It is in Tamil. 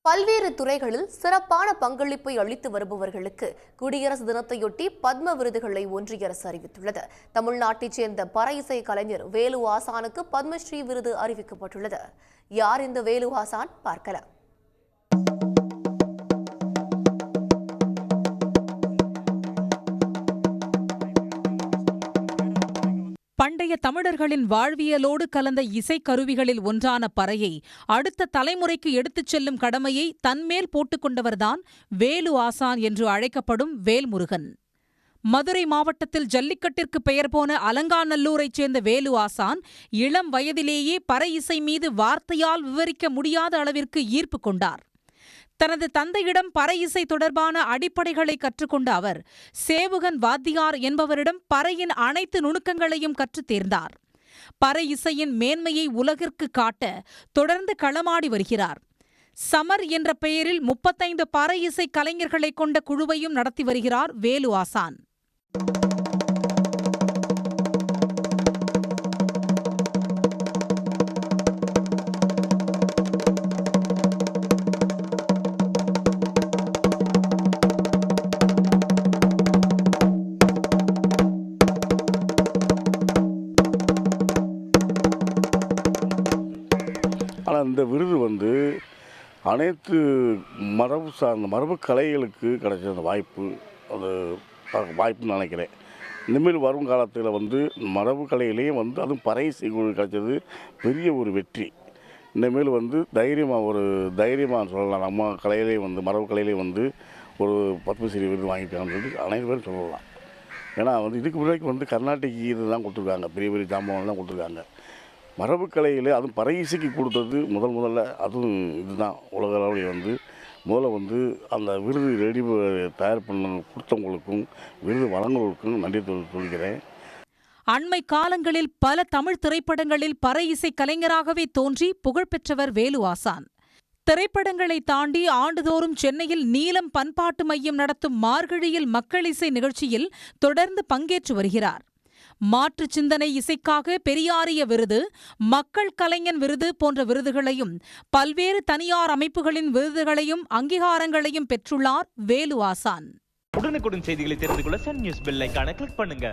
பல்வேறு துறைகளில் சிறப்பான பங்களிப்பை அளித்து வருபவர்களுக்கு குடியரசு தினத்தையொட்டி பத்ம விருதுகளை ஒன்றிய அரசு அறிவித்துள்ளது. தமிழ்நாட்டைச் சேர்ந்த பறை இசை கலைஞர் வேலு ஆசானுக்கு பத்மஸ்ரீ விருது அறிவிக்கப்பட்டுள்ளது. யார் இந்த வேலு ஆசான்? பார்க்கலாம். பண்டைய தமிழர்களின் வாழ்வியலோடு கலந்த இசைக்கருவிகளில் ஒன்றான பறையை அடுத்த தலைமுறைக்கு எடுத்துச் செல்லும் கடமையை தன்மேல் போட்டுக்கொண்டவர்தான் வேலு ஆசான் என்று அழைக்கப்படும் வேல்முருகன். மதுரை மாவட்டத்தில் ஜல்லிக்கட்டிற்கு பெயர் போன அலங்காநல்லூரைச் சேர்ந்த வேலு ஆசான் இளம் வயதிலேயே பறை இசை மீது வார்த்தையால் விவரிக்க முடியாத அளவிற்கு ஈர்ப்பு கொண்டார். தனது தந்தையிடம் பறை இசை தொடர்பான அடிப்படைகளை கற்றுக்கொண்ட அவர் சேவுகன் வாத்தியார் என்பவரிடம் பறையின் அனைத்து நுணுக்கங்களையும் கற்றுத் தேர்ந்தார். பறை இசையின் மேன்மையை உலகிற்கு காட்ட தொடர்ந்து களமாடி வருகிறார். சமர் என்ற பெயரில் 35 பறை இசை கலைஞர்களை கொண்ட குழுவையும் நடத்தி வருகிறார் வேலு ஆசான். ஆனால் இந்த விருது அனைத்து மரபு சார்ந்த மரபு கலைகளுக்கு கிடைச்ச அந்த வாய்ப்பு, அது வாய்ப்புன்னு நினைக்கிறேன். இனிமேல் வரும் காலத்தில் மரபு கலையிலேயே அதுவும் பறை இசை கிடைச்சது பெரிய ஒரு வெற்றி. இனிமேல் தைரியமாக சொல்லலாம். நம்ம கலையிலே மரபு கலையிலே ஒரு பத்மஸ்ரீ விருது வாங்கிட்டாங்கன்னு சொல்லி அனைத்து பேரும் சொல்லலாம். ஏன்னா இதுக்கு முன்னாடி கர்நாடிக் இது தான் கொடுத்துருக்காங்க, பெரிய பெரிய ஜாம்பவான் தான் கொடுத்துருக்காங்க. மரபு கலையில் அதுவும் பறை இசைக்கு கொடுத்தது முதல்ல அதுவும் இதுதான். உலக அளவில் முதல்ல அந்த விருது தயார் பண்ண கொடுத்தவங்களுக்கும் விருது வழங்குவதற்கும் நன்றி சொல்கிறேன். அண்மை காலங்களில் பல தமிழ் திரைப்படங்களில் பறை இசை கலைஞராகவே தோன்றி புகழ்பெற்றவர் வேலு ஆசான். திரைப்படங்களை தாண்டி ஆண்டுதோறும் சென்னையில் நீலம் பண்பாட்டு மையம் நடத்தும் மார்கழியில் மக்கள் இசை நிகழ்ச்சியில் தொடர்ந்து பங்கேற்று வருகிறார். மாற்று சிந்தனை இசைக்காக பெரியாரிய விருது, மக்கள் கலைஞன் விருது போன்ற விருதுகளையும் பல்வேறு தனியார் அமைப்புகளின் விருதுகளையும் அங்கீகாரங்களையும் பெற்றுள்ளார் வேலு ஆசான். உடனுக்குடன் செய்திகளை தெரிந்து கொள்ள சன் நியூஸ் பெல் ஐகானை கிளிக் பண்ணுங்க.